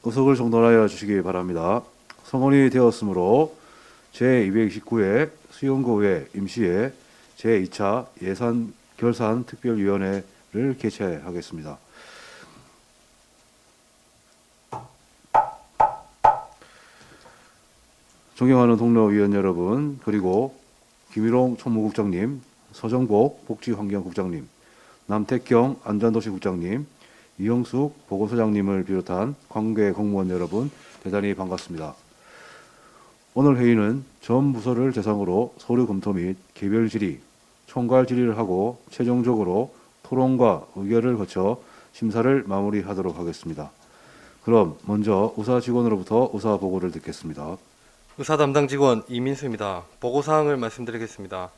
의석을 정돈하여 주시기 바랍니다. 성원이 되었으므로 제229회 수용고회 임시회 제2차 예산 결산 특별위원회를 개최하겠습니다. 존경하는 동료 위원 여러분, 그리고 김일홍 총무국장님, 서정복 복지환경국장님, 남태경 안전도시국장님, 이영숙 보건소장님을 비롯한 관계 공무원 여러분, 대단히 반갑습니다. 오늘 회의는 전 부서를 대상으로 서류 검토 및 개별 질의, 총괄 질의를 하고 최종적으로 토론과 의결을 거쳐 심사를 마무리하도록 하겠습니다. 그럼 먼저 의사 직원으로부터 의사 보고를 듣겠습니다. 의사 담당 직원 이민수입니다. 보고사항을 말씀드리겠습니다.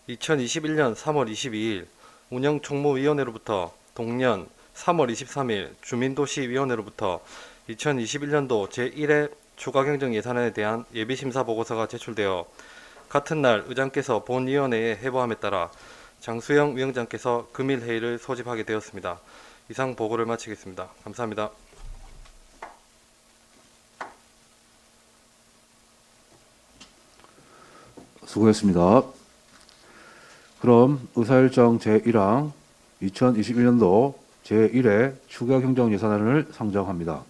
2021년 3월 22일 운영총무위원회로부터 동년 3월 23일 주민도시위원회로부터 2021년도 제1회 추가경정 예산안에 대한 예비심사 보고서가 제출되어 같은 날 의장께서 본위원회에 해부함에 따라 장수영 위원장께서 금일 회의를 소집하게 되었습니다. 이상 보고를 마치겠습니다. 감사합니다. 수고했습니다. 그럼 의사일정 제1항 2021년도 제1회 추가 경정 예산안을 상정합니다.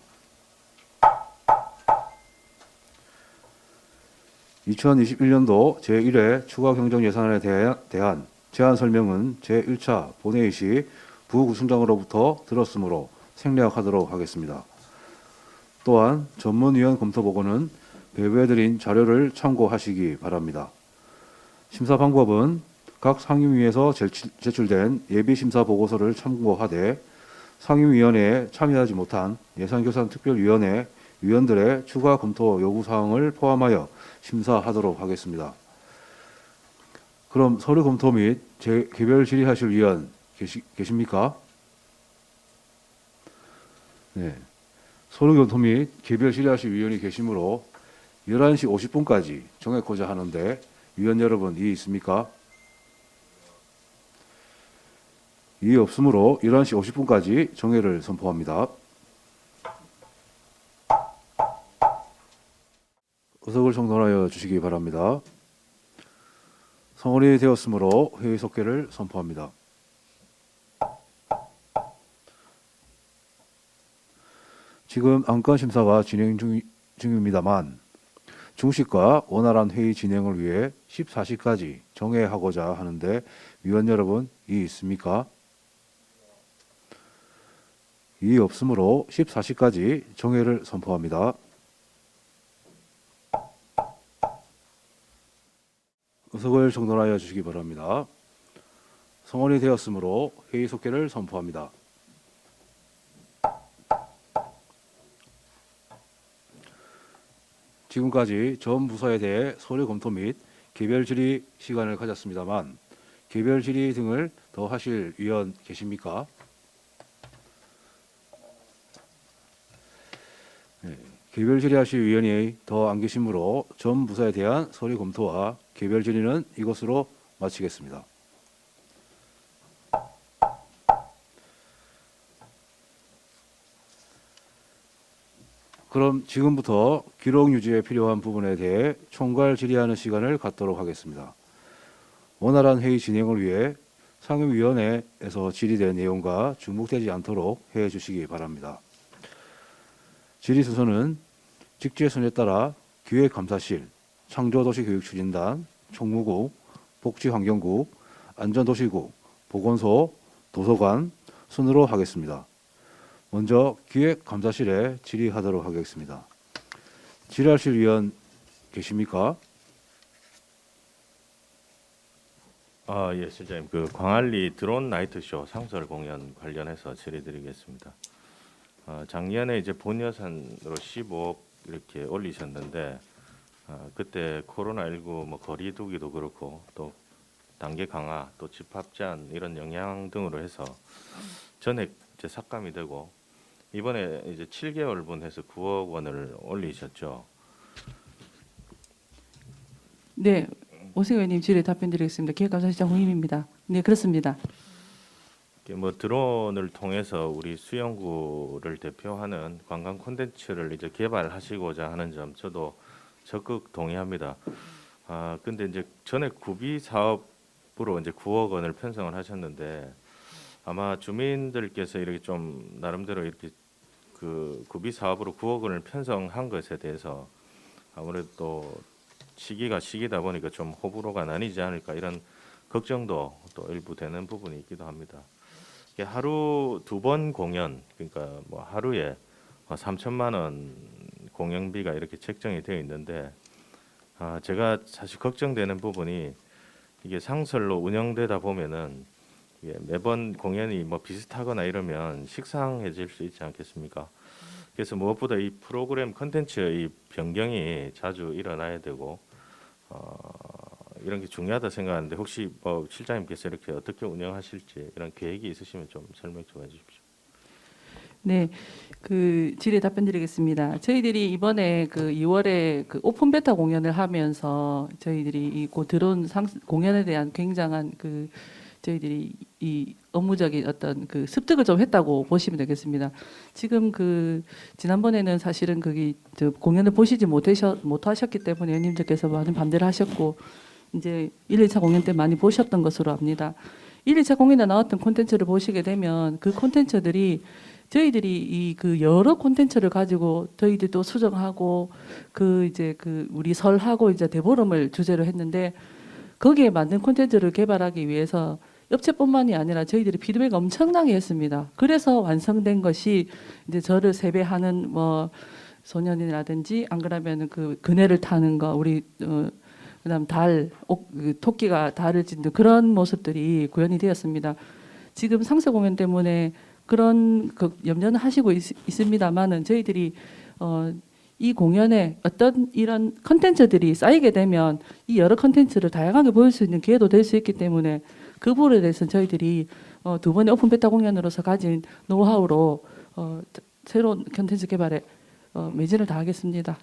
2021년도 제1회 추가 경정 예산안에 대한 제안 설명은 제1차 본회의 시 부구청장으로부터 들었으므로 생략하도록 하겠습니다. 또한 전문위원 검토 보고는 배부해드린 자료를 참고하시기 바랍니다. 심사 방법은 각 상임위에서 제출된 예비심사 보고서를 참고하되 상임위원회에 참여하지 못한 예산결산특별위원회 위원들의 추가 검토 요구사항을 포함하여 심사하도록 하겠습니다. 그럼 서류 검토 및 개별 질의하실 위원 계십니까? 네. 서류 검토 및 개별 질의하실 위원이 계시므로 11시 50분까지 정하고자 하는데 위원 여러분 이의 있습니까? 이의 없으므로 11시 50분까지 정회를 선포합니다. 의석을 정돈하여 주시기 바랍니다. 성원이 되었으므로 회의 속개를 선포합니다. 지금 안건 심사가 진행 중입니다만 중식과 원활한 회의 진행을 위해 14시까지 정회하고자 하는데 위원 여러분 이의 있습니까? 이의 없으므로 14시까지 정회를 선포합니다. 의석을 정돈하여 주시기 바랍니다. 성원이 되었으므로 회의 속개를 선포합니다. 지금까지 전 부서에 대해 서류 검토 및 개별 질의 시간을 가졌습니다만 개별 질의 등을 더 하실 위원 계십니까? 네, 개별 질의하실 위원이 더 안 계시므로 전 부서에 대한 서류 검토와 개별 질의는 이것으로 마치겠습니다. 그럼 지금부터 기록 유지에 필요한 부분에 대해 총괄 질의하는 시간을 갖도록 하겠습니다. 원활한 회의 진행을 위해 상임위원회에서 질의된 내용과 중복되지 않도록 해 주시기 바랍니다. 질의 순서는 직제순에 따라 기획감사실, 창조도시교육추진단, 총무국, 복지환경국, 안전도시국, 보건소, 도서관 순으로 하겠습니다. 먼저 기획감사실에 질의하도록 하겠습니다. 질의하실 위원 계십니까? 예, 실장님. 그 광안리 드론 나이트쇼 상설 공연 관련해서 질의드리겠습니다. 작년에 이제 본 예산으로 15억 이렇게 올리셨는데 그때 코로나19 뭐 거리두기도 그렇고 또 단계 강화 또 집합 제한 이런 영향 등으로 해서 전액 이제 삭감이 되고 이번에 이제 7개월분 해서 9억 원을 올리셨죠. 네, 오세훈 의원님 질의 답변드리겠습니다. 기획감사실장 후임입니다. 네, 그렇습니다. 이게 뭐 드론을 통해서 우리 수영구를 대표하는 관광 콘텐츠를 이제 개발하시고자 하는 점 저도 적극 동의합니다. 근데 이제 전에 구비 사업으로 이제 9억 원을 편성을 하셨는데 아마 주민들께서 이렇게 좀 나름대로 이렇게 그 구비 사업으로 9억 원을 편성한 것에 대해서 아무래도 또 시기가 시기다 보니까 좀 호불호가 나뉘지 않을까 이런 걱정도 또 일부 되는 부분이 있기도 합니다. 이게 하루 2번 공연, 그러니까 뭐 하루에 3천만 원 공연비가 이렇게 책정이 되어 있는데 제가 사실 걱정되는 부분이 이게 상설로 운영되다 보면은 이게 매번 공연이 뭐 비슷하거나 이러면 식상해질 수 있지 않겠습니까? 그래서 무엇보다 이 프로그램 컨텐츠의 변경이 자주 일어나야 되고 이런 게 중요하다 생각하는데 혹시 뭐 실장님께서 이렇게 어떻게 운영하실지 이런 계획이 있으시면 좀 설명 좀 해주십시오. 네, 그 질의 답변드리겠습니다. 저희들이 이번에 그 2월에 그 오픈 베타 공연을 하면서 저희들이 이 드론 공연에 대한 굉장한 그 저희들이 이 업무적인 어떤 그 습득을 좀 했다고 보시면 되겠습니다. 지금 그 지난번에는 사실은 거기 저 공연을 보시지 못하셨기 때문에 의원님들께서 많은 반대를 하셨고 이제 1, 2차 공연 때 많이 보셨던 것으로 압니다. 1, 2차 공연에 나왔던 콘텐츠를 보시게 되면 그 콘텐츠들이 저희들이 이 그 여러 콘텐츠를 가지고 저희들이 또 수정하고 그 이제 그 우리 설하고 이제 대보름을 주제로 했는데 거기에 맞는 콘텐츠를 개발하기 위해서 업체뿐만이 아니라 저희들이 피드백을 엄청나게 했습니다. 그래서 완성된 것이 이제 저를 세배하는 뭐 소년이라든지 안 그러면은 그 그네를 타는 거 우리 그다음 그 토끼가 달을 짓는 그런 모습들이 구현이 되었습니다. 지금 상세 공연 때문에 그런 그 염려는 하시고 있습니다만은 저희들이 이 공연에 어떤 이런 컨텐츠들이 쌓이게 되면 이 여러 컨텐츠를 다양하게 보일 수 있는 기회도 될 수 있기 때문에 그 부분에 대해서 저희들이 2번의 오픈 베타 공연으로서 가진 노하우로 새로운 컨텐츠 개발에 매진을 다하겠습니다.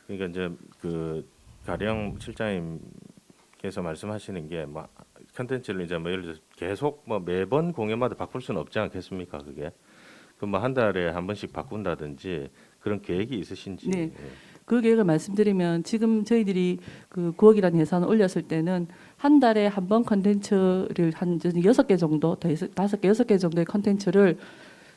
그러니까 이제 그 가령 실장님께서 말씀하시는 게 뭐 컨텐츠를 이제 뭐 예를 들어서 계속 뭐 매번 공연마다 바꿀 수는 없지 않겠습니까? 그게 그 뭐 한 달에 한 번씩 바꾼다든지 그런 계획이 있으신지. 네. 예. 그 계획을 말씀드리면 지금 저희들이 그 9억이라는 예산을 올렸을 때는 한 달에 한 번 컨텐츠를 한 6개 정도, 5개, 6개 정도의 컨텐츠를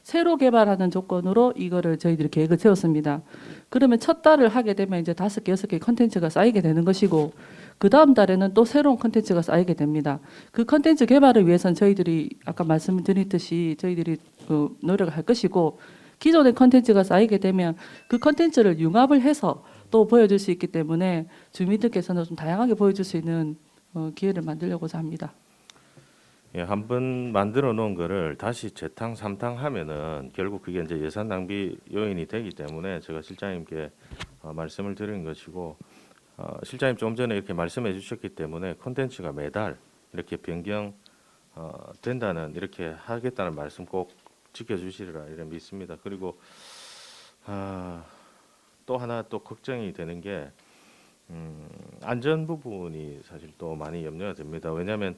새로 개발하는 조건으로 이거를 저희들이 계획을 세웠습니다. 그러면 첫 달을 하게 되면 이제 5개, 6개 컨텐츠가 쌓이게 되는 것이고 그 다음 달에는 또 새로운 컨텐츠가 쌓이게 됩니다. 그 컨텐츠 개발을 위해서는 저희들이 아까 말씀드렸듯이 저희들이 노력을 할 것이고 기존의 컨텐츠가 쌓이게 되면 그 컨텐츠를 융합을 해서 또 보여줄 수 있기 때문에 주민들께서는 좀 다양하게 보여줄 수 있는 기회를 만들려고자 합니다. 예, 한번 만들어 놓은 거를 다시 재탕 삼탕 하면은 결국 그게 이제 예산 낭비 요인이 되기 때문에 제가 실장님께 말씀을 드린 것이고 실장님 좀 전에 이렇게 말씀해 주셨기 때문에 콘텐츠가 매달 이렇게 변경 된다는 이렇게 하겠다는 말씀 꼭 지켜주시리라 이런 믿습니다. 그리고 또 하나 또 걱정이 되는 게 안전 부분이 사실 또 많이 염려가 됩니다. 왜냐하면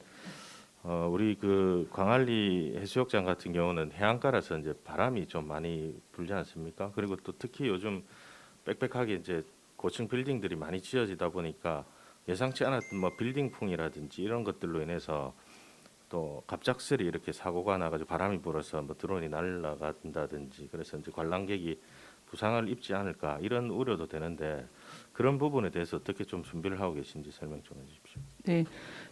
우리 그 광안리 해수욕장 같은 경우는 해안가라서 이제 바람이 좀 많이 불지 않습니까? 그리고 또 특히 요즘 빽빽하게 이제 고층 빌딩들이 많이 지어지다 보니까 예상치 않았던 뭐 빌딩풍이라든지 이런 것들로 인해서 또 갑작스레 이렇게 사고가 나가지고 바람이 불어서 뭐 드론이 날아간다든지 그래서 이제 관람객이 부상을 입지 않을까 이런 우려도 되는데 그런 부분에 대해서 어떻게 좀 준비를 하고 계신지 설명 좀 해주십시오. 네,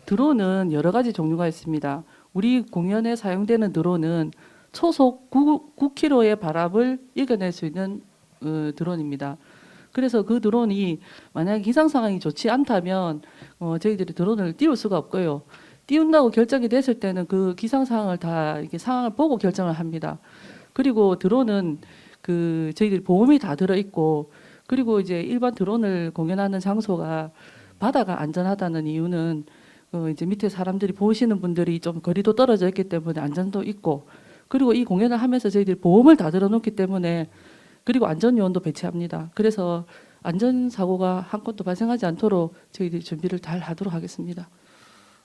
드론은 여러 가지 종류가 있습니다. 우리 공연에 사용되는 드론은 초속 9km의 바람을 이겨낼 수 있는 드론입니다. 그래서 그 드론이 만약에 기상 상황이 좋지 않다면 저희들이 드론을 띄울 수가 없고요. 띄운다고 결정이 됐을 때는 그 기상 상황을 다 이렇게 상황을 보고 결정을 합니다. 그리고 드론은 그 저희들이 보험이 다 들어 있고 그리고 이제 일반 드론을 공연하는 장소가 바다가 안전하다는 이유는 이제 밑에 사람들이 보시는 분들이 좀 거리도 떨어져 있기 때문에 안전도 있고 그리고 이 공연을 하면서 저희들이 보험을 다 들어놓기 때문에 그리고 안전 요원도 배치합니다. 그래서 안전 사고가 한 건도 발생하지 않도록 저희들이 준비를 잘 하도록 하겠습니다.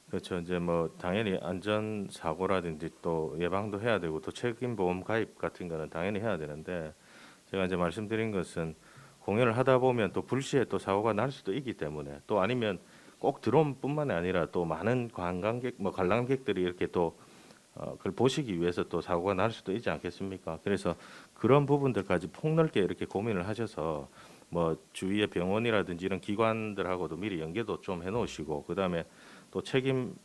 그렇죠. 이제 뭐 당연히 안전 사고라든지 또 예방도 해야 되고 또 책임 보험 가입 같은 거는 당연히 해야 되는데 제가 이제 말씀드린 것은 공연을 하다 보면 또 불시에 또 사고가 날 수도 있기 때문에 또 아니면 꼭 드론뿐만이 아니라 또 많은 관광객 뭐 관람객들이 이렇게 또 그걸 보시기 위해서 또 사고가 날 수도 있지 않겠습니까? 그래서 그런 부분들까지 폭넓게 이렇게 고민을 하셔서 뭐 주위의 병원이라든지 이런 기관들하고도 미리 연계도 좀 해놓으시고 그다음에 또 책임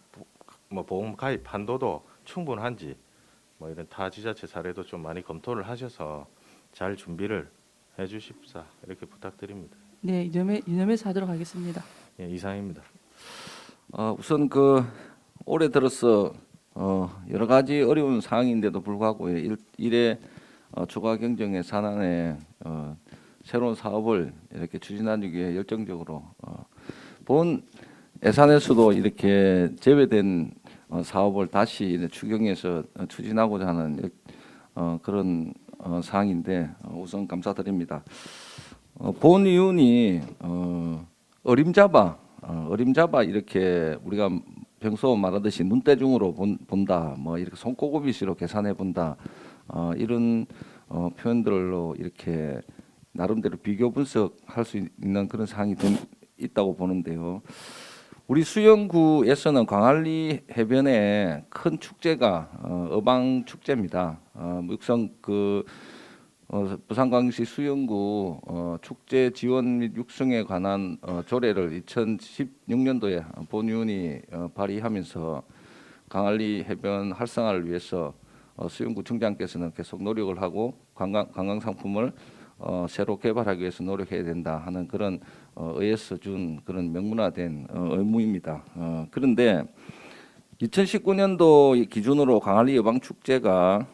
뭐 보험 가입 한도도 충분한지 뭐 이런 타 지자체 사례도 좀 많이 검토를 하셔서 잘 준비를 해주십사 이렇게 부탁드립니다. 네, 유념해서 하도록 하겠습니다. 예, 이상입니다. 우선 올해 들어서 여러 가지 어려운 상황인데도 불구하고 일의 초과 경정의 산안에 새로운 사업을 이렇게 추진하기 위해 열정적으로 본 예산에서도 이렇게 제외된 사업을 다시 추경해서 추진하고자 하는 그런 사항인데 우선 감사드립니다. 본 의원이 어림잡아 이렇게 우리가 평소 말하듯이 눈대중으로 본다, 뭐 이렇게 손꼽이시로 계산해 본다 이런 표현들로 이렇게 나름대로 비교 분석할 수 있는 그런 사항이 있다고 보는데요. 우리 수영구에서는 광안리 해변에 큰 축제가 어방 축제입니다. 육성 부산광역시 수영구 축제 지원 및 육성에 관한 조례를 2016년도에 본 의원이 발의하면서 광안리 해변 활성화를 위해서 수영구 청장께서는 계속 노력을 하고 관광 상품을 새로 개발하기 위해서 노력해야 된다 하는 그런 의에서 준 그런 명문화된 의무입니다. 그런데 2019년도 기준으로 광안리 여방축제가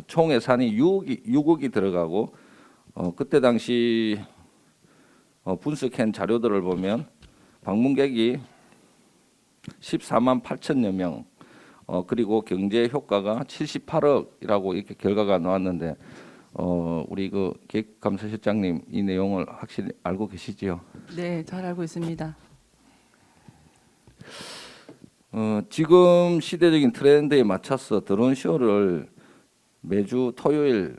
총 예산이 6억이 들어가고 그때 당시 분석한 자료들을 보면 방문객이 14만 8천여 명 그리고 경제 효과가 78억이라고 이렇게 결과가 나왔는데 우리 기획감사실장님 이 내용을 확실히 알고 계시지요? 네, 잘 알고 있습니다. 지금 시대적인 트렌드에 맞춰서 드론 쇼를 매주 토요일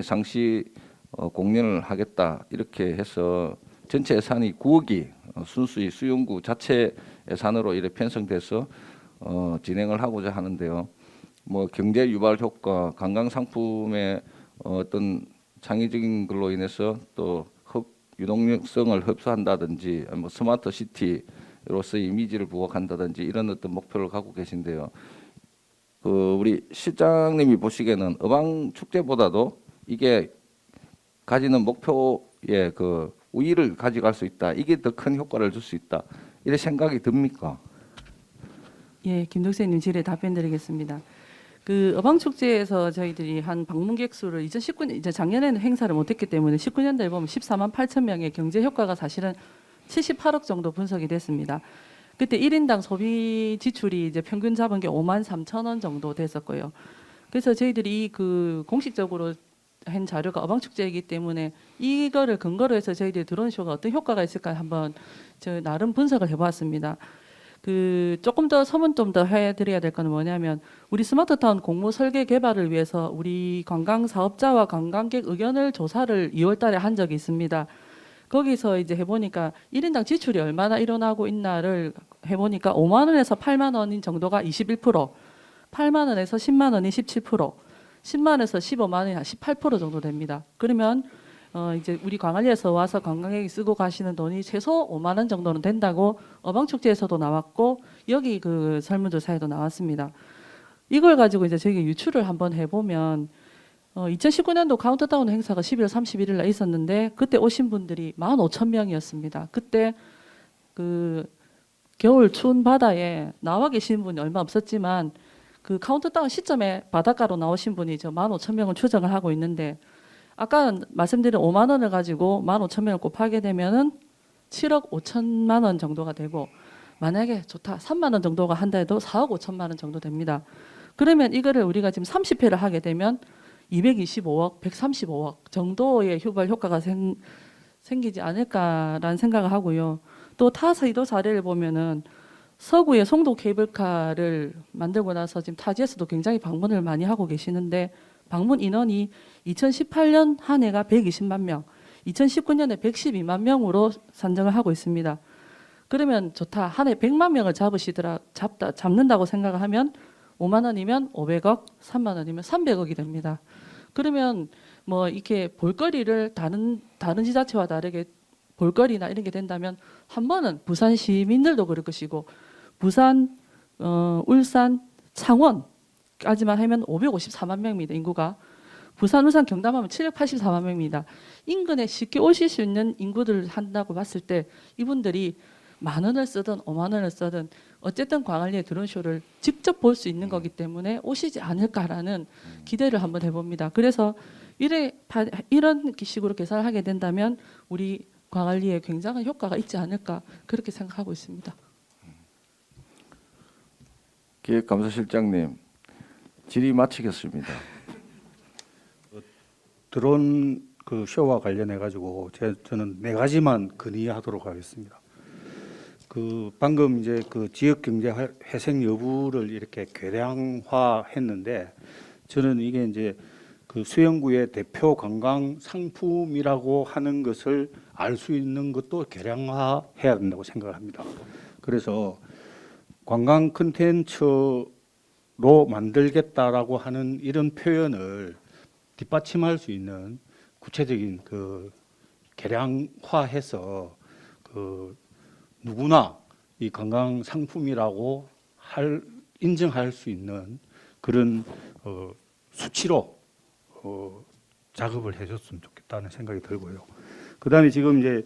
상시 공연을 하겠다 이렇게 해서 전체 예산이 9억이 순수히 수영구 자체 예산으로 이렇게 편성돼서 진행을 하고자 하는데요. 뭐 경제 유발 효과, 관광 상품의 어떤 창의적인 걸로 인해서 또 유동성을 흡수한다든지, 뭐 스마트 시티로서의 이미지를 부각한다든지 이런 어떤 목표를 갖고 계신데요. 우리 실장님이 보시기에는 어방 축제보다도 이게 가지는 목표의 우위를 가져갈 수 있다. 이게 더 큰 효과를 줄 수 있다. 이런 생각이 듭니까? 예, 김독세님 질의 답변드리겠습니다. 어방축제에서 저희들이 한 방문객 수를 2019년 이제 작년에는 행사를 못했기 때문에 19년도에 보면 14만 8천 명의 경제 효과가 사실은 78억 정도 분석이 됐습니다. 그때 1인당 소비 지출이 이제 평균 잡은 게 5만 3천 원 정도 됐었고요. 그래서 저희들이 공식적으로 한 자료가 어방축제이기 때문에 이거를 근거로 해서 저희들이 드론쇼가 어떤 효과가 있을까 한번 저 나름 분석을 해보았습니다. 조금 더 서문 좀 더 해드려야 될 거는 뭐냐면 우리 스마트타운 공모 설계 개발을 위해서 우리 관광 사업자와 관광객 의견을 조사를 2월달에 한 적이 있습니다. 거기서 이제 해보니까 1인당 지출이 얼마나 일어나고 있나를 해보니까 5만 원에서 8만 원인 정도가 21%, 8만 원에서 10만 원이 17%, 10만 원에서 15만 원이 한 18% 정도 됩니다. 그러면 이제 우리 광안리에서 와서 관광객이 쓰고 가시는 돈이 최소 5만 원 정도는 된다고 어방축제에서도 나왔고 여기 설문조사에도 나왔습니다. 이걸 가지고 이제 저희가 유추를 한번 해보면 2019년도 카운트다운 행사가 12월 31일 날 있었는데 그때 오신 분들이 15,000명이었습니다. 그때 겨울 추운 바다에 나와 계시는 분이 얼마 없었지만 카운트다운 시점에 바닷가로 나오신 분이 15,000명을 추정을 하고 있는데 아까 말씀드린 5만 원을 가지고 15,000명을 곱하게 되면은 7억 5천만 원 정도가 되고 만약에 좋다 3만 원 정도가 한다 해도 4억 5천만 원 정도 됩니다. 그러면 이거를 우리가 지금 30회를 하게 되면 225억, 135억 정도의 유발 효과가 생기지 않을까라는 생각을 하고요. 또 타 세도 사례를 보면은 서구의 송도 케이블카를 만들고 나서 지금 타지에서도 굉장히 방문을 많이 하고 계시는데 방문 인원이 2018년 한 해가 120만 명, 2019년에 112만 명으로 산정을 하고 있습니다. 그러면 좋다. 한 해 100만 명을 잡는다고 생각을 하면 5만 원이면 500억, 3만 원이면 300억이 됩니다. 그러면 뭐 이렇게 볼거리를 다른 지자체와 다르게 볼거리나 이런 게 된다면 한 번은 부산 시민들도 그럴 것이고 부산, 울산, 창원까지만 하면 554만 명입니다. 인구가. 부산, 울산, 경남하면 784만 명입니다. 인근에 쉽게 오실 수 있는 인구들을 한다고 봤을 때 이분들이 10,000원을 쓰든 50,000원을 쓰든 어쨌든 광안리의 드론쇼를 직접 볼 수 있는 거기 때문에 오시지 않을까라는 기대를 한번 해봅니다. 그래서 이런 식으로 계산을 하게 된다면 우리 광안리에 굉장한 효과가 있지 않을까 그렇게 생각하고 있습니다. 기획감사실장님, 질의 마치겠습니다. 드론 그 쇼와 관련해 가지고 저는 네 가지만 건의하도록 하겠습니다. 그 방금 이제 그 지역 경제 회생 여부를 이렇게 계량화했는데 저는 이게 이제 그 수영구의 대표 관광 상품이라고 하는 것을 알 수 있는 것도 계량화해야 된다고 생각합니다. 그래서 관광 콘텐츠로 만들겠다라고 하는 이런 표현을 뒷받침할 수 있는 구체적인 그 계량화해서 그 누구나 이 관광 상품이라고 인정할 수 있는 그런 수치로 작업을 해줬으면 좋겠다는 생각이 들고요. 그다음에 지금 이제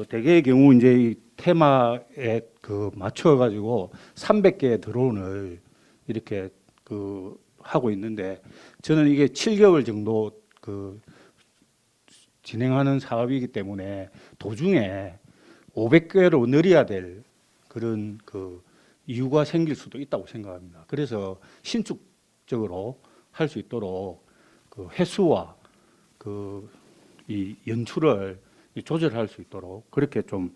대개의 경우 이제 이 테마에 그 맞춰 가지고 300개의 드론을 이렇게 그 하고 있는데 저는 이게 7개월 정도 그 진행하는 사업이기 때문에 도중에 500개로 늘려야 될 그런 그 이유가 생길 수도 있다고 생각합니다. 그래서 신축적으로 할 수 있도록 그 횟수와 그 이 연출을 조절할 수 있도록 그렇게 좀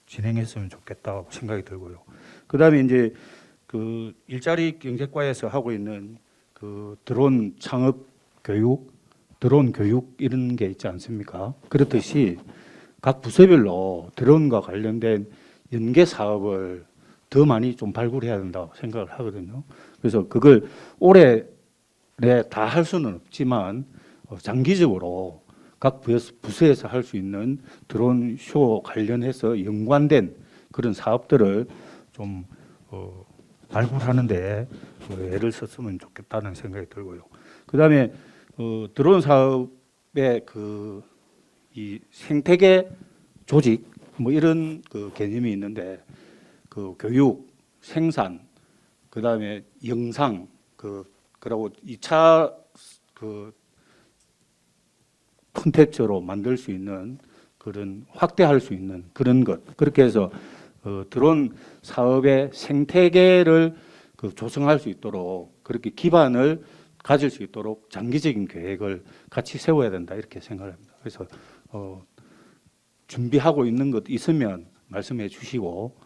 진행했으면 좋겠다고 생각이 들고요. 그다음에 이제 그 일자리 경제과에서 하고 있는 그 드론 창업 교육, 드론 교육 이런 게 있지 않습니까? 그렇듯이 각 부서별로 드론과 관련된 연계 사업을 더 많이 좀 발굴해야 된다고 생각을 하거든요. 그래서 그걸 올해 내 다 할 수는 없지만 장기적으로 각 부서에서 할 수 있는 드론 쇼 관련해서 연관된 그런 사업들을 좀 발굴하는데 애를 썼으면 좋겠다는 생각이 들고요. 그다음에 드론 사업의 그 이 생태계 조직 뭐 이런 그 개념이 있는데 그 교육, 생산, 그다음에 영상 그러고 2차 그 콘텐츠로 만들 수 있는 그런 확대할 수 있는 그런 것 그렇게 해서 드론 사업의 생태계를 그 조성할 수 있도록 그렇게 기반을 가질 수 있도록 장기적인 계획을 같이 세워야 된다 이렇게 생각을 합니다. 그래서 준비하고 있는 것 있으면 말씀해 주시고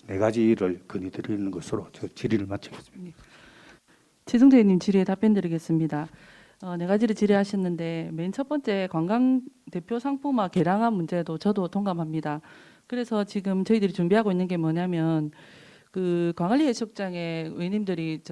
네 가지를 건의드리는 것으로 저 질의를 마치겠습니다. 최승재 의원님 질의에 답변드리겠습니다. 네 가지를 질의하셨는데 맨 첫 번째 관광 대표 상품화 개량화 문제도 저도 동감합니다. 그래서 지금 저희들이 준비하고 있는 게 뭐냐면 그 광안리 해수욕장에 의원님들이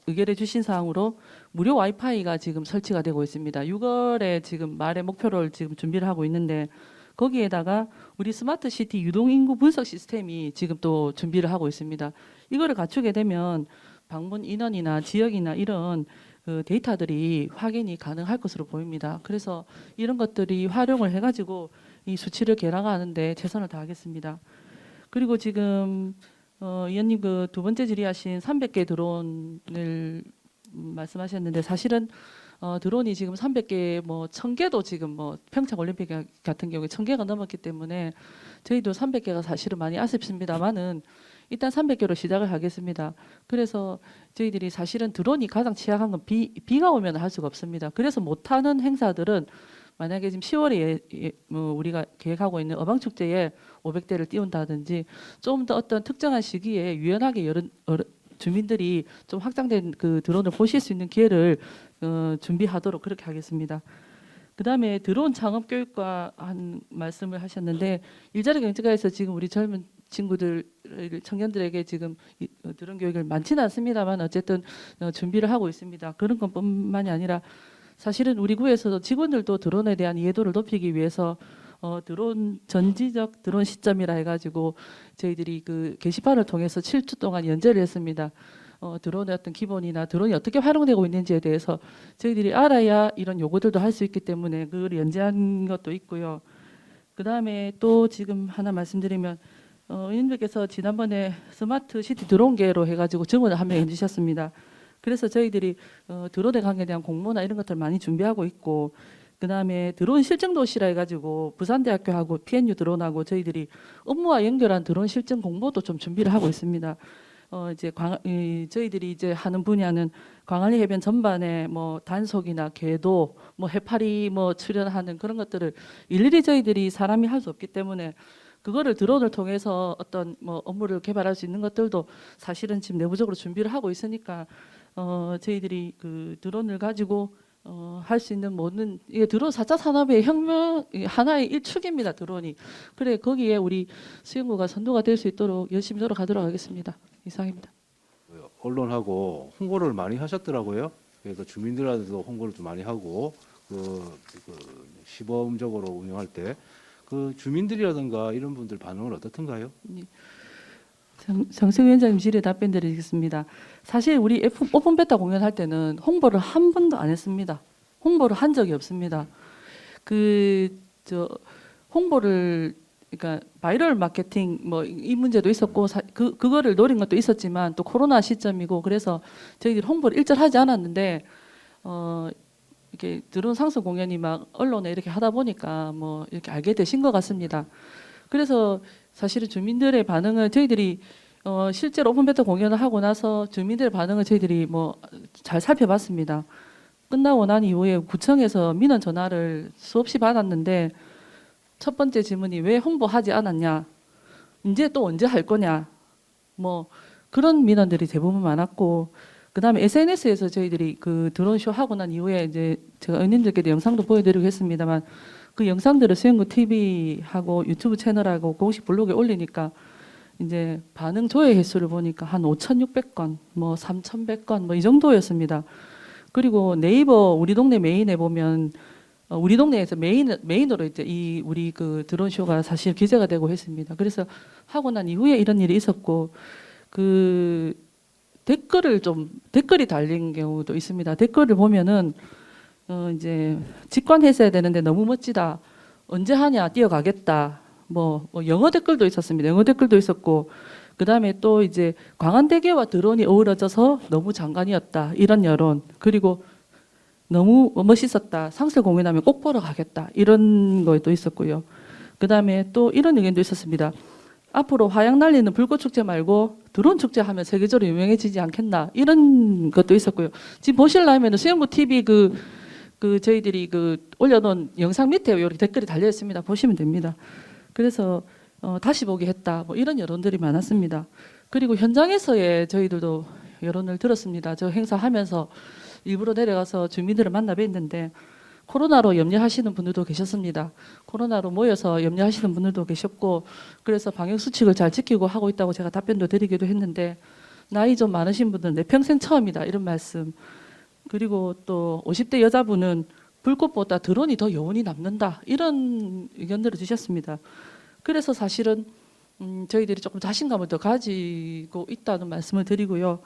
의결해 주신 사항으로 무료 와이파이가 지금 설치가 되고 있습니다. 6월에 지금 말의 목표를 지금 준비를 하고 있는데 거기에다가 우리 스마트 시티 유동 인구 분석 시스템이 지금 또 준비를 하고 있습니다. 이거를 갖추게 되면 방문 인원이나 지역이나 이런 그 데이터들이 확인이 가능할 것으로 보입니다. 그래서 이런 것들이 활용을 해가지고 이 수치를 계량하는데 최선을 다하겠습니다. 그리고 지금 의원님 그 두 번째 질의하신 300개 드론을 말씀하셨는데 사실은 드론이 지금 300개 뭐 1000개도 지금 뭐 평창 올림픽 같은 경우에 1000개가 넘었기 때문에 저희도 300개가 사실은 많이 아쉽습니다만은 일단 300개로 시작을 하겠습니다. 그래서 저희들이 사실은 드론이 가장 취약한 건 비가 오면 할 수가 없습니다. 그래서 못하는 행사들은 만약에 지금 10월에 뭐 우리가 계획하고 있는 어방축제에 500대를 띄운다든지 좀 더 어떤 특정한 시기에 유연하게 주민들이 좀 확장된 그 드론을 보실 수 있는 기회를 준비하도록 그렇게 하겠습니다. 그다음에 드론 창업 교육과 한 말씀을 하셨는데 일자리 경제가에서 지금 우리 젊은 친구들 청년들에게 지금 드론 교육을 많지는 않습니다만 어쨌든 준비를 하고 있습니다. 그런 것뿐만이 아니라 사실은 우리 구에서도 직원들도 드론에 대한 이해도를 높이기 위해서 드론 전지적 드론 시점이라 해가지고 저희들이 그 게시판을 통해서 7주 동안 연재를 했습니다. 드론의 어떤 기본이나 드론이 어떻게 활용되고 있는지에 대해서 저희들이 알아야 이런 요구들도 할 수 있기 때문에 그걸 연재한 것도 있고요. 그 다음에 또 지금 하나 말씀드리면 의원님께서 지난번에 스마트 시티 드론계로 해가지고 증언을 한 명 해주셨습니다. 그래서 저희들이 드론에 관계에 대한 공모나 이런 것들 많이 준비하고 있고 그 다음에 드론 실증 도시라 해가지고 부산대학교하고 PNU 드론하고 저희들이 업무와 연결한 드론 실증 공모도 좀 준비를 하고 있습니다. 이제 저희들이 이제 하는 분야는 광안리 해변 전반에 뭐 단속이나 궤도, 뭐 해파리 뭐 출연하는 그런 것들을 일일이 저희들이 사람이 할 수 없기 때문에 그거를 드론을 통해서 어떤 뭐 업무를 개발할 수 있는 것들도 사실은 지금 내부적으로 준비를 하고 있으니까 저희들이 그 드론을 가지고 할 수 있는 모든 이게 드론 4차 산업의 혁명 하나의 일축입니다. 드론이. 그래 거기에 우리 수영구가 선도가 될 수 있도록 열심히 노력하도록 하겠습니다. 이상입니다. 언론하고 홍보를 많이 하셨더라고요. 그래서 주민들한테도 홍보를 좀 많이 하고 시범적으로 운영할 때 그 주민들이라든가 이런 분들 반응은 어떻던가요? 정승 위원장님 질의 답변 드리겠습니다. 사실 우리 오픈 베타 공연할 때는 홍보를 한 번도 안 했습니다. 홍보를 한 적이 없습니다. 홍보를 그러니까 바이럴 마케팅 뭐 이 문제도 있었고 그거를 노린 것도 있었지만 또 코로나 시점이고 그래서 저희들이 홍보를 일절 하지 않았는데 이렇게 드론 상승 공연이 막 언론에 이렇게 하다 보니까 뭐 이렇게 알게 되신 것 같습니다. 그래서 사실은 주민들의 반응을 저희들이 실제로 오픈 베타 공연을 하고 나서 주민들의 반응을 저희들이 뭐 잘 살펴봤습니다. 끝나고 난 이후에 구청에서 민원 전화를 수없이 받았는데 첫 번째 질문이 왜 홍보하지 않았냐, 이제 또 언제 할 거냐, 뭐 그런 민원들이 대부분 많았고 그다음에 SNS에서 저희들이 그 드론 쇼 하고 난 이후에 이제 제가 의원님들께도 영상도 보여드리고 했습니다만 그 영상들을 수영구 TV하고 유튜브 채널하고 공식 블로그에 올리니까 이제 반응 조회 횟수를 보니까 한 5,600건, 뭐 3,100건 뭐 이 정도였습니다. 그리고 네이버 우리 동네 메인에 보면 우리 동네에서 메인으로 이제 이 우리 그 드론 쇼가 사실 기재가 되고 했습니다. 그래서 하고 난 이후에 이런 일이 있었고 그 댓글이 달린 경우도 있습니다. 댓글을 보면은 이제 직관했어야 되는데 너무 멋지다. 언제 하냐? 뛰어가겠다. 뭐 영어 댓글도 있었습니다. 영어 댓글도 있었고 그다음에 또 이제 광안대교와 드론이 어우러져서 너무 장관이었다. 이런 여론. 그리고 너무 멋있었다. 상설 공연하면 꼭 보러 가겠다. 이런 것도 있었고요. 그다음에 또 이런 의견도 있었습니다. 앞으로 화양 날리는 불꽃 축제 말고 드론 축제 하면 세계적으로 유명해지지 않겠나 이런 것도 있었고요. 지금 보시려면 수영구 TV 그 저희들이 그 올려놓은 영상 밑에 이렇게 댓글이 달려 있습니다. 보시면 됩니다. 그래서 다시 보기 했다. 뭐 이런 여론들이 많았습니다. 그리고 현장에서의 저희들도 여론을 들었습니다. 저 행사하면서 일부러 내려가서 주민들을 만나 뵀는데 코로나로 염려하시는 분들도 계셨습니다. 코로나로 모여서 염려하시는 분들도 계셨고 그래서 방역수칙을 잘 지키고 하고 있다고 제가 답변도 드리기도 했는데 나이 좀 많으신 분들은 내 평생 처음이다 이런 말씀 그리고 또 50대 여자분은 불꽃보다 드론이 더 여운이 남는다 이런 의견들을 주셨습니다. 그래서 사실은 저희들이 조금 자신감을 더 가지고 있다는 말씀을 드리고요.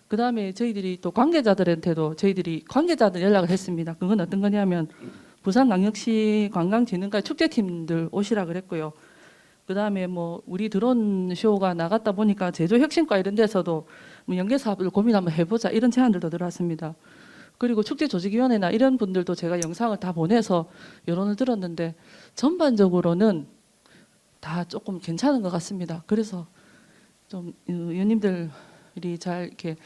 그 다음에 저희들이 또 관계자들한테도 저희들이 관계자들 연락을 했습니다. 그건 어떤 거냐면 부산광역시 관광진흥과 축제팀들 오시라 그랬고요. 그 다음에 뭐 우리 드론 쇼가 나갔다 보니까 제조혁신과 이런 데서도 뭐 연계 사업을 고민 한번 해보자 이런 제안들도 들어왔습니다. 그리고 축제조직위원회나 이런 분들도 제가 영상을 다 보내서 여론을 들었는데 전반적으로는 다 조금 괜찮은 것 같습니다. 그래서 좀 의원님들 이 잘 이렇게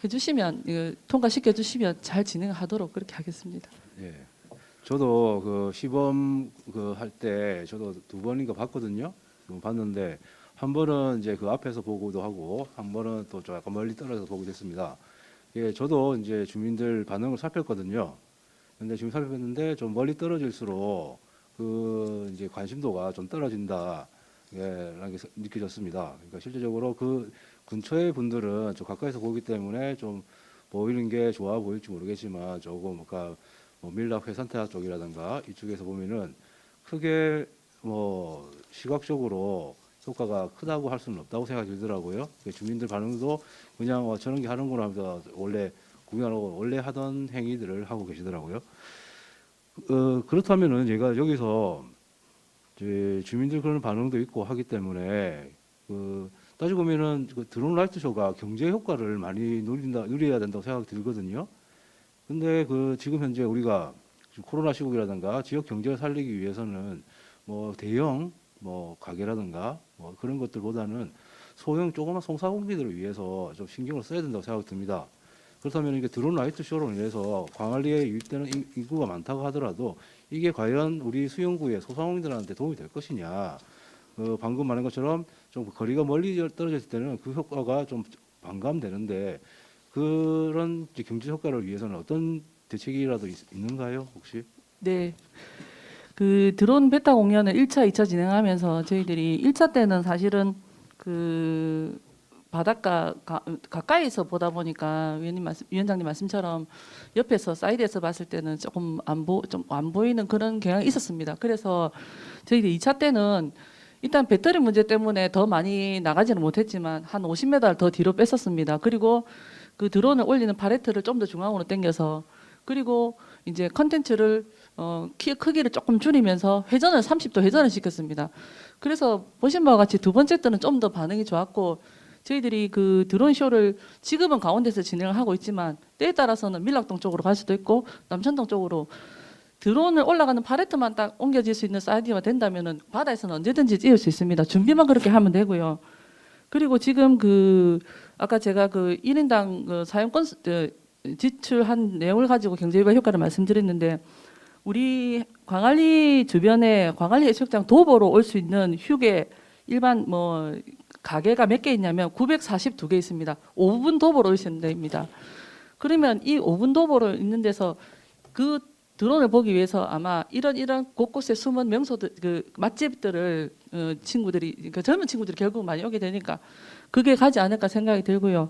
해주시면 통과시켜 주시면 잘 진행하도록 그렇게 하겠습니다. 예. 저도 그 시범 그 할 때 저도 2번인가 봤거든요. 봤는데 한 번은 이제 그 앞에서 보고도 하고 한 번은 또 좀 약간 멀리 떨어져서 보기도 했습니다. 예, 저도 이제 주민들 반응을 살폈거든요. 근데 지금 살폈는데 좀 멀리 떨어질수록 그 이제 관심도가 좀 떨어진다. 예, 라는 게 느껴졌습니다. 그러니까 실제적으로 그 근처의 분들은 좀 가까이서 보기 때문에 좀 보이는 게 좋아 보일지 모르겠지만 조금 그러니까 뭐 밀락 회산타 쪽이라든가 이쪽에서 보면은 크게 뭐 시각적으로 효과가 크다고 할 수는 없다고 생각이 들더라고요. 주민들 반응도 그냥 저런 게 하는구나 하면서 원래 구경하고 원래 하던 행위들을 하고 계시더라고요. 그렇다면은 제가 여기서 이제 주민들 그런 반응도 있고 하기 때문에 따지고 보면은 그 드론 라이트 쇼가 경제 효과를 많이 누려야 된다고 생각이 들거든요. 근데 지금 현재 우리가 코로나 시국이라든가 지역 경제를 살리기 위해서는 뭐 대형 뭐 가게라든가 뭐 그런 것들보다는 소형 조그만 송사공기들을 위해서 좀 신경을 써야 된다고 생각이 듭니다. 그렇다면 이게 드론 라이트 쇼로 인해서 광안리에 유입되는 인구가 많다고 하더라도 이게 과연 우리 수영구의 소상공인들한테 도움이 될 것이냐. 방금 말한 것처럼 좀 거리가 멀리 떨어졌을 때는 그 효과가 좀 반감되는데 그런 이제 경제 효과를 위해서는 어떤 대책이라도 있는가요, 혹시? 네. 그 드론 베타 공연을 1차, 2차 진행하면서 저희들이 1차 때는 사실은 그 바닷가 가까이서 보다 보니까 위원장님 말씀처럼 옆에서 사이드에서 봤을 때는 조금 안 보이는 그런 경향이 있었습니다. 그래서 저희들이 2차 때는 일단 배터리 문제 때문에 더 많이 나가지는 못했지만 한 50m 더 뒤로 뺐었습니다. 그리고 그 드론을 올리는 팔레트를 좀 더 중앙으로 당겨서 그리고 이제 컨텐츠를 키 크기를 조금 줄이면서 회전을 30도 회전을 시켰습니다. 그래서 보신 바와 같이 두 번째 때는 좀 더 반응이 좋았고 저희들이 그 드론 쇼를 지금은 가운데서 진행을 하고 있지만 때에 따라서는 밀락동 쪽으로 갈 수도 있고 남천동 쪽으로 드론을 올라가는 팔레트만 딱 옮겨질 수 있는 사이드가 된다면은 바다에서는 언제든지 찍을 수 있습니다. 준비만 그렇게 하면 되고요. 그리고 지금 아까 제가 1인당 사용권 지출한 내용을 가지고 경제유발 효과를 말씀드렸는데 우리 광안리 주변에 광안리 해수욕장 도보로 올 수 있는 휴게 일반 뭐 가게가 몇 개 있냐면 942개 있습니다. 5분 도보로 오시면 됩니다. 그러면 이 5분 도보로 있는 데서 그 드론을 보기 위해서 아마 이런 곳곳에 숨은 명소들 맛집들을 친구들이 그러니까 젊은 친구들이 결국 많이 오게 되니까 그게 가지 않을까 생각이 들고요.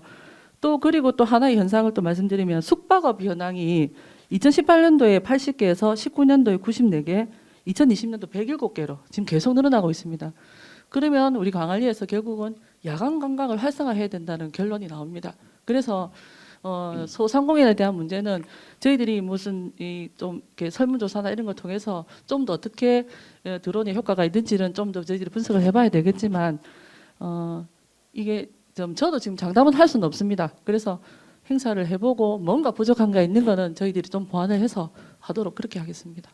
그리고 또 하나의 현상을 또 말씀드리면 숙박업 현황이 2018년도에 80개에서 19년도에 94개, 2020년도 107개로 지금 계속 늘어나고 있습니다. 그러면 우리 광안리에서 결국은 야간 관광을 활성화해야 된다는 결론이 나옵니다. 그래서 소상공인에 대한 문제는 저희들이 무슨 좀 이렇게 설문조사나 이런 걸 통해서 좀 더 어떻게 드론의 효과가 있는지는 좀 더 저희들이 분석을 해봐야 되겠지만 이게 저도 지금 장담은 할 수는 없습니다. 그래서 행사를 해보고 뭔가 부족한 게 있는 거는 저희들이 좀 보완을 해서 하도록 그렇게 하겠습니다.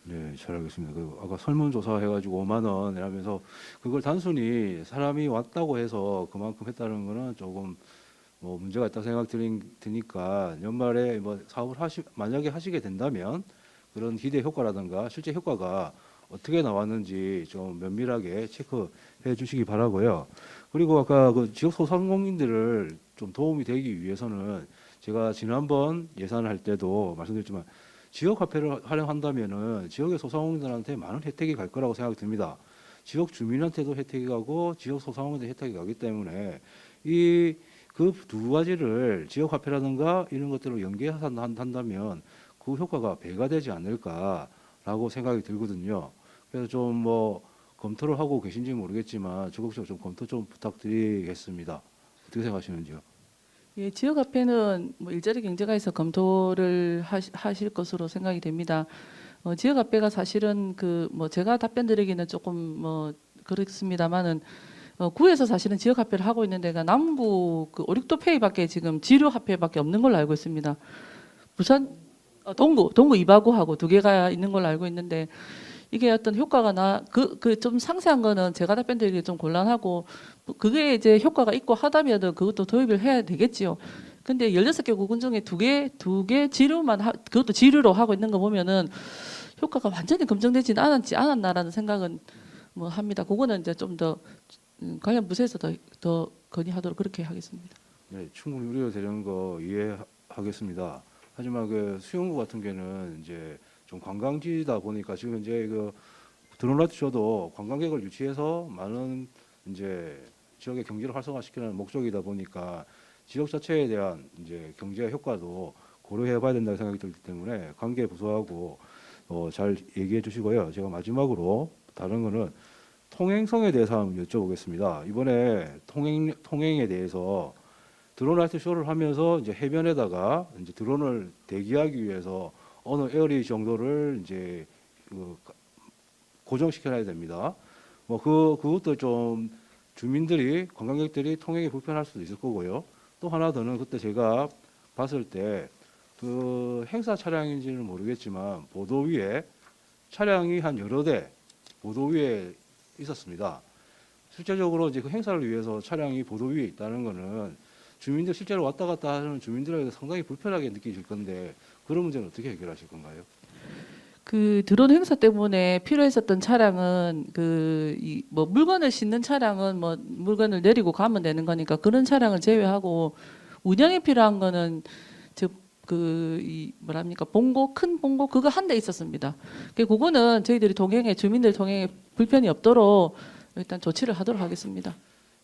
네, 잘 알겠습니다. 아까 설문조사 해가지고 5만 원 이라면서 그걸 단순히 사람이 왔다고 해서 그만큼 했다는 거는 조금 뭐 문제가 있다고 드니까 연말에 뭐 사업을 만약에 하시게 된다면 그런 기대 효과라든가 실제 효과가 어떻게 나왔는지 좀 면밀하게 체크해 주시기 바라고요. 그리고 아까 지역 소상공인들을 좀 도움이 되기 위해서는 제가 지난번 예산을 할 때도 말씀드렸지만 지역 화폐를 활용한다면은 지역의 소상공인들한테 많은 혜택이 갈 거라고 생각이 듭니다. 지역 주민한테도 혜택이 가고 지역 소상공인한테 혜택이 가기 때문에 그 두 가지를 지역 화폐라든가 이런 것들로 연계해서 한다면 그 효과가 배가 되지 않을까라고 생각이 들거든요. 그래서 좀 뭐 검토를 하고 계신지 모르겠지만 적극적으로 좀 검토 좀 부탁드리겠습니다. 어떻게 생각하시는지요? 예, 지역 화폐는 뭐 일자리 경제가 있어 검토를 하실 것으로 생각이 됩니다. 지역 화폐가 사실은 뭐 제가 답변 드리기는 조금 뭐 그렇습니다만은 구에서 사실은 지역 화폐를 하고 있는 데가 남구 오륙도페이밖에 지금 지류 화폐밖에 없는 걸로 알고 있습니다. 부산 동구 이바구하고 두 개가 있는 걸로 알고 있는데 이게 어떤 효과가 좀 상세한 거는 제가 답변드리기 좀 곤란하고 그게 이제 효과가 있고 하다면은 그것도 도입을 해야 되겠지요. 근데 16개 구군 중에 두 개 지류만 그것도 지류로 하고 있는 거 보면은 효과가 완전히 검증되지는 않았나라는 생각은 뭐 합니다. 그거는 이제 좀 더 관련 부서에서 더 건의하도록 그렇게 하겠습니다. 네, 충분히 우려되는 거 이해하겠습니다. 하지만 그 수영구 같은 경우는 이제 좀 관광지다 보니까 지금 이제 그 드론라이트 쇼도 관광객을 유치해서 많은 이제 지역의 경제를 활성화시키는 목적이다 보니까 지역 자체에 대한 이제 경제 효과도 고려해봐야 된다는 생각이 들기 때문에 관계 부서하고 잘 얘기해 주시고요. 제가 마지막으로 다른 거는 통행성에 대해서 한번 여쭤보겠습니다. 이번에 통행에 대해서 드론라이트 쇼를 하면서 이제 해변에다가 이제 드론을 대기하기 위해서 어느 에어리 정도를 이제 고정시켜놔야 됩니다. 뭐 그것도 좀 주민들이 관광객들이 통행이 불편할 수도 있을 거고요. 또 하나 더는 그때 제가 봤을 때 그 행사 차량인지는 모르겠지만 보도 위에 차량이 한 여러 대 보도 위에 있었습니다. 실제적으로 이제 그 행사를 위해서 차량이 보도 위에 있다는 거는 주민들 실제로 왔다 갔다 하는 주민들에게 상당히 불편하게 느끼실 건데 그런 문제는 어떻게 해결하실 건가요? 그 드론 행사 때문에 필요했었던 차량은 뭐 물건을 싣는 차량은 뭐 물건을 내리고 가면 되는 거니까 그런 차량을 제외하고 운영에 필요한 거는 뭐랍니까 큰 봉고 그거 한 대 있었습니다. 그거는 저희들이 주민들 통행에 불편이 없도록 일단 조치를 하도록 하겠습니다.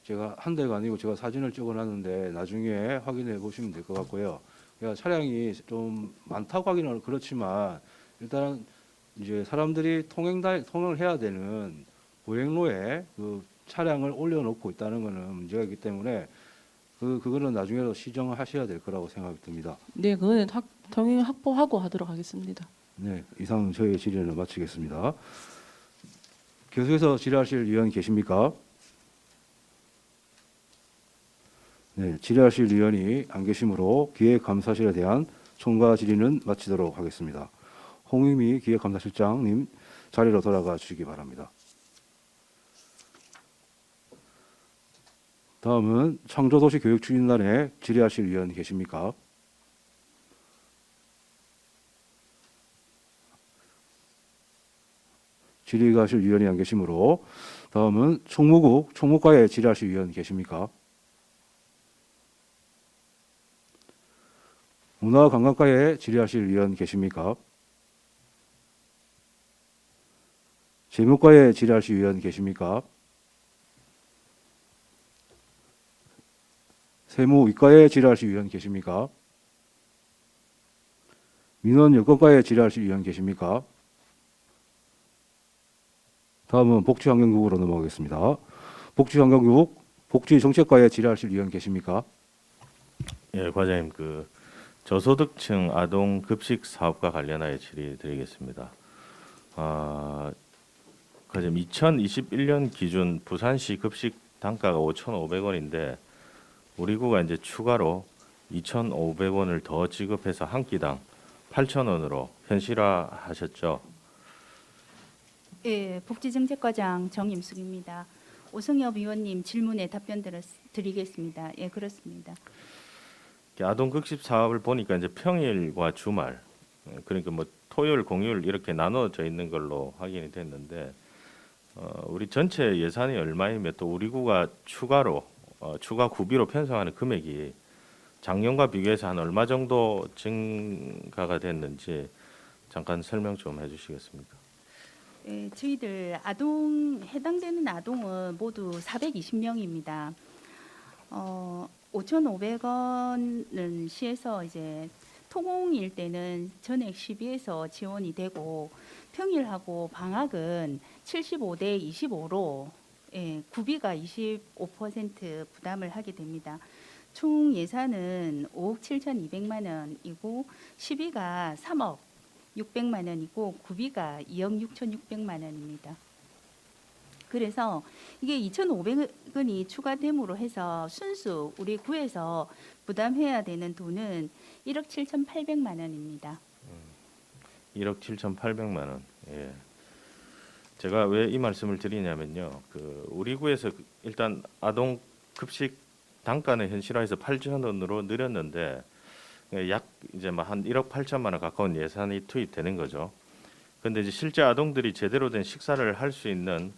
제가 한 대가 아니고 제가 사진을 찍어놨는데 나중에 확인해 보시면 될 것 같고요. 그러니까 차량이 좀 많다고 하기는 그렇지만 일단 이제 사람들이 통행을 해야 되는 보행로에 그 차량을 올려놓고 있다는 것은 문제가 있기 때문에 그거는 나중에도 시정하셔야 될 거라고 생각이 듭니다. 네, 그거는 통행 확보하고 하도록 하겠습니다. 네, 이상 저희 질의를 마치겠습니다. 계속해서 질의하실 위원 계십니까? 네, 질의하실 위원이 안 계시므로 기획감사실에 대한 총괄 질의는 마치도록 하겠습니다. 홍유미 기획감사실장님 자리로 돌아가 주시기 바랍니다. 다음은 창조도시교육추진단에 질의하실 위원 계십니까? 질의하실 위원이 안 계시므로 다음은 총무과에 질의하실 위원 계십니까? 문화관광과에 질의하실 위원 계십니까? 재무과에 질의하실 위원 계십니까? 세무위과에 질의하실 위원 계십니까? 민원여건과에 질의하실 위원 계십니까? 다음은 복지환경국으로 넘어가겠습니다. 복지환경국 복지정책과에 질의하실 위원 계십니까? 예, 과장님 그 저소득층 아동 급식 사업과 관련하여 질의드리겠습니다. 과장님 2021년 기준 부산시 급식 단가가 5,500원인데 우리 구가 이제 추가로 2,500원을 더 지급해서 한 끼당 8,000원으로 현실화하셨죠? 예, 복지정책과장 정임숙입니다. 오승엽 의원님 질문에 답변 드리겠습니다. 예, 그렇습니다. 아동 급식 사업을 보니까 이제 평일과 주말, 그러니까 뭐 토요일, 공휴일 이렇게 나눠져 있는 걸로 확인이 됐는데 우리 전체 예산이 얼마이며 또 우리 구가 추가로 추가 구비로 편성하는 금액이 작년과 비교해서 한 얼마 정도 증가가 됐는지 잠깐 설명 좀 해주시겠습니까? 예, 저희들 해당되는 아동은 모두 420명입니다. 5,500원은 시에서 이제 토공일 때는 전액 시비에서 지원이 되고 평일하고 방학은 75대 25로 구비가 25% 부담을 하게 됩니다. 총 예산은 5억 7,200만 원이고 시비가 3억 600만 원이고 구비가 2억 6,600만 원입니다. 그래서 이게 2,500원이 추가됨으로 해서 순수 우리 구에서 부담해야 되는 돈은 1억 7,800만 원입니다. 1억 7,800만 원. 예. 제가 왜 이 말씀을 드리냐면요. 우리 구에서 일단 아동 급식 단가는 현실화해서 8천 원으로 늘렸는데 약 이제 한 1억 8천만 원 가까운 예산이 투입되는 거죠. 그런데 이제 실제 아동들이 제대로 된 식사를 할 수 있는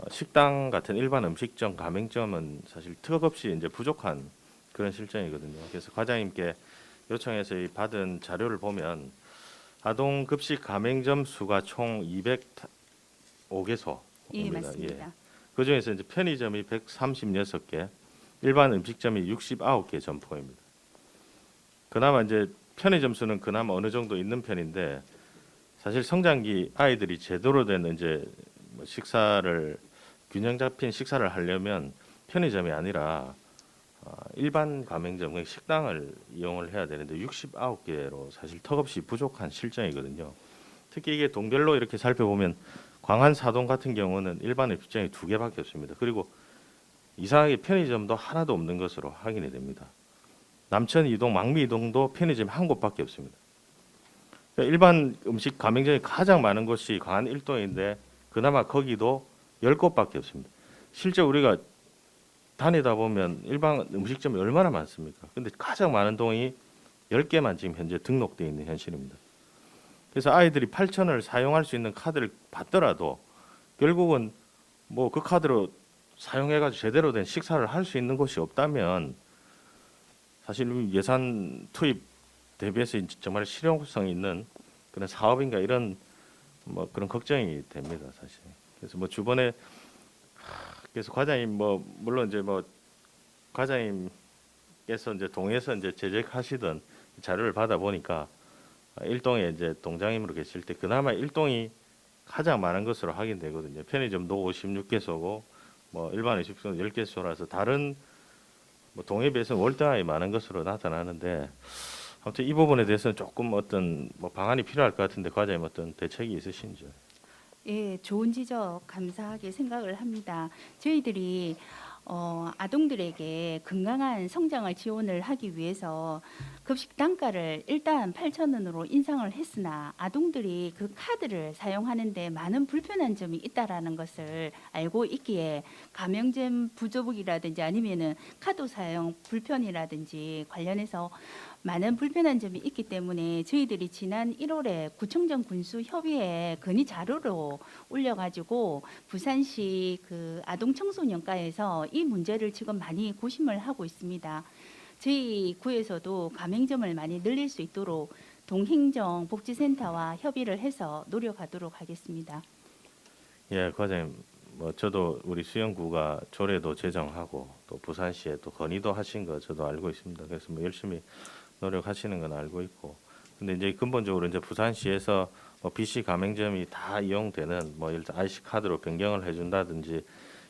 식당 같은 일반 음식점, 가맹점은 사실 턱없이 이제 부족한 그런 실정이거든요. 그래서 과장님께 요청해서 이 받은 자료를 보면 아동 급식 가맹점 수가 총 205개소. 예, 맞습니다. 그 중에서 이제 편의점이 136개, 일반 음식점이 69개 점포입니다. 그나마 이제 편의점 수는 그나마 어느 정도 있는 편인데 사실 성장기 아이들이 제대로 된 이제 뭐 식사를 균형 잡힌 식사를 하려면 편의점이 아니라 일반 가맹점, 식당을 이용을 해야 되는데 69개로 사실 턱없이 부족한 실정이거든요. 특히 이게 동별로 이렇게 살펴보면 광안 사동 같은 경우는 일반 음식점이 2개밖에 없습니다. 그리고 이상하게 편의점도 하나도 없는 것으로 확인이 됩니다. 남천 이동, 망미 이동도 편의점이 한 곳밖에 없습니다. 그러니까 일반 음식 가맹점이 가장 많은 곳이 광안 1동인데 그나마 거기도 10곳밖에 없습니다. 실제 우리가 다니다 보면 일반 음식점이 얼마나 많습니까? 근데 가장 많은 동이 10개만 지금 현재 등록되어 있는 현실입니다. 그래서 아이들이 8,000원을 사용할 수 있는 카드를 받더라도 결국은 뭐 그 카드로 사용해가지고 제대로 된 식사를 할 수 있는 곳이 없다면 사실 예산 투입 대비해서 정말 실용성 있는 그런 사업인가 이런 뭐 그런 걱정이 됩니다, 사실. 그래서 뭐 주변에 그래서 과장님 뭐 물론 이제 뭐 과장님께서 이제 동에서 이제 제작하시던 자료를 받아 보니까 일동에 이제 동장님으로 계실 때 그나마 일동이 가장 많은 것으로 확인되거든요. 편의점도 56개소고 뭐 일반 음식점도 10개소라서 다른 뭐 동에 비해서 월등하게 많은 것으로 나타나는데 아무튼 이 부분에 대해서는 조금 어떤 뭐 방안이 필요할 것 같은데 과장님 어떤 대책이 있으신지요? 예, 좋은 지적 감사하게 생각을 합니다. 저희들이 아동들에게 건강한 성장을 지원을 하기 위해서 급식 단가를 일단 8,000원으로 인상을 했으나 아동들이 그 카드를 사용하는데 많은 불편한 점이 있다라는 것을 알고 있기에 가맹점 부족이라든지 아니면은 카드 사용 불편이라든지 관련해서 많은 불편한 점이 있기 때문에 저희들이 지난 1월에 구청장 군수 협의회 건의 자료로 올려가지고 부산시 그 아동 청소년과에서 이 문제를 지금 많이 고심을 하고 있습니다. 저희 구에서도 가맹점을 많이 늘릴 수 있도록 동행정 복지센터와 협의를 해서 노력하도록 하겠습니다. 예, 과장님, 뭐 저도 우리 수영구가 조례도 제정하고 또 부산시에 또 건의도 하신 거 저도 알고 있습니다. 그래서 뭐 열심히 노력하시는 건 알고 있고, 근데 이제 근본적으로 이제 부산시에서 뭐 BC 가맹점이 다 이용되는 뭐 일단 IC 카드로 변경을 해준다든지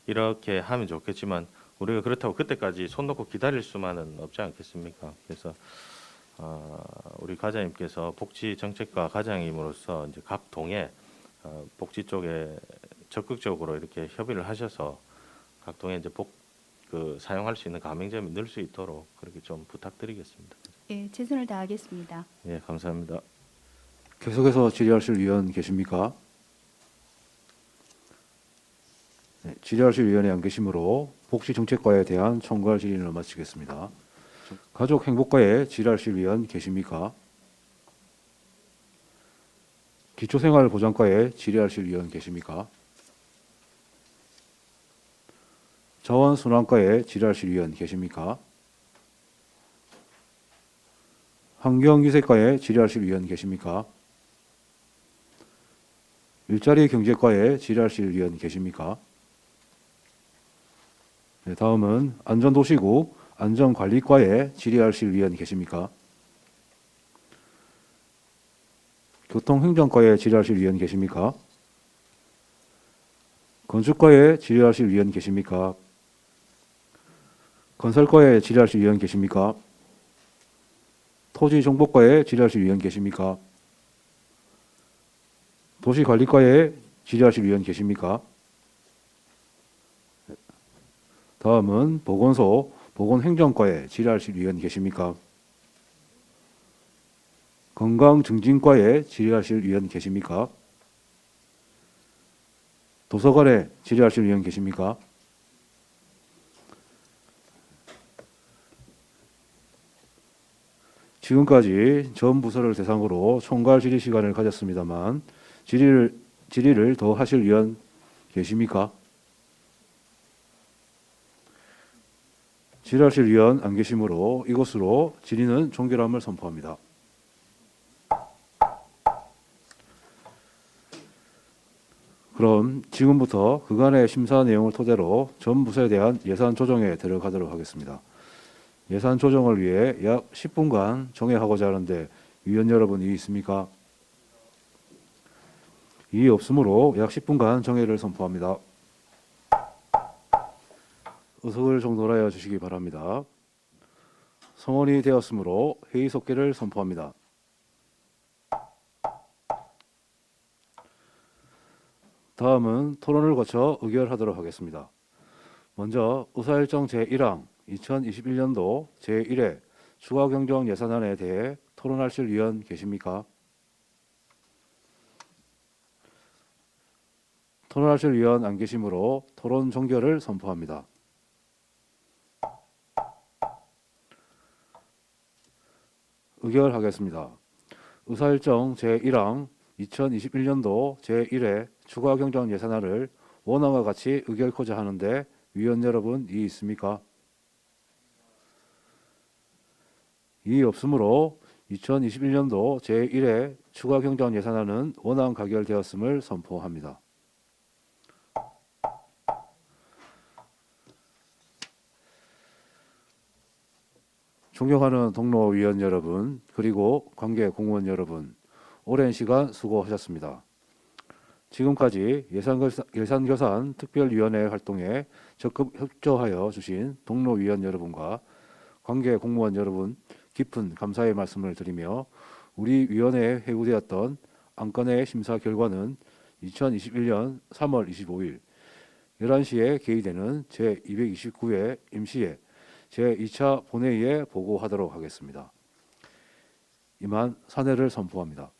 이렇게 하면 좋겠지만 우리가 그렇다고 그때까지 손 놓고 기다릴 수만은 없지 않겠습니까? 그래서 우리 과장님께서 복지 정책과 과장님으로서 이제 각 동에 복지 쪽에 적극적으로 이렇게 협의를 하셔서 각 동에 이제 사용할 수 있는 가맹점이 늘 수 있도록 그렇게 좀 부탁드리겠습니다. 예, 최선을 다하겠습니다. 예, 감사합니다. 계속해서 질의하실 위원 계십니까? 네, 질의하실 위원이 안 계시므로 복지정책과에 대한 청구할 질의를 마치겠습니다. 가족행복과에 질의하실 위원 계십니까? 기초생활보장과에 질의하실 위원 계십니까? 자원순환과에 질의하실 위원 계십니까? 환경유세과에 질의하실 위원 계십니까? 일자리 경제과에 질의하실 위원 계십니까? 네, 다음은 안전도시국 안전관리과에 질의하실 위원 계십니까? 교통행정과에 질의하실 위원 계십니까? 건축과에 질의하실 위원 계십니까? 건설과에 질의하실 위원 계십니까? 토지정보과에 질의하실 위원 계십니까? 도시관리과에 질의하실 위원 계십니까? 다음은 보건소 보건행정과에 질의하실 위원 계십니까? 건강증진과에 질의하실 위원 계십니까? 도서관에 질의하실 위원 계십니까? 지금까지 전 부서를 대상으로 총괄 질의 시간을 가졌습니다만 질의를 더 하실 의원 계십니까? 질의하실 의원 안 계시므로 이것으로 질의는 종결함을 선포합니다. 그럼 지금부터 그간의 심사 내용을 토대로 전 부서에 대한 예산 조정에 들어가도록 하겠습니다. 예산 조정을 위해 약 10분간 정회하고자 하는데 위원 여러분 이의 있습니까? 이의 없으므로 약 10분간 정회를 선포합니다. 의석을 정돈하여 주시기 바랍니다. 성원이 되었으므로 회의 속개를 선포합니다. 다음은 토론을 거쳐 의결하도록 하겠습니다. 먼저 의사일정 제1항 2021년도 제1회 추가경정 예산안에 대해 토론하실 의원 계십니까? 토론하실 의원 안 계시므로 토론 종결을 선포합니다. 의결하겠습니다. 의사일정 제1항 2021년도 제1회 추가경정 예산안을 원안과 같이 의결코자 하는데 위원 여러분 이의 있습니까? 이의 없으므로 2021년도 제1회 추가경정 예산안은 원안 가결되었음을 선포합니다. 존경하는 동료 위원 여러분, 그리고 관계 공무원 여러분, 오랜 시간 수고하셨습니다. 지금까지 예산결산 특별위원회 활동에 적극 협조하여 주신 동료 위원 여러분과 관계 공무원 여러분 깊은 감사의 말씀을 드리며 우리 위원회에 회부되었던 안건의 심사 결과는 2021년 3월 25일 11시에 개의되는 제229회 임시회 제2차 본회의에 보고하도록 하겠습니다. 이만 사내를 선포합니다.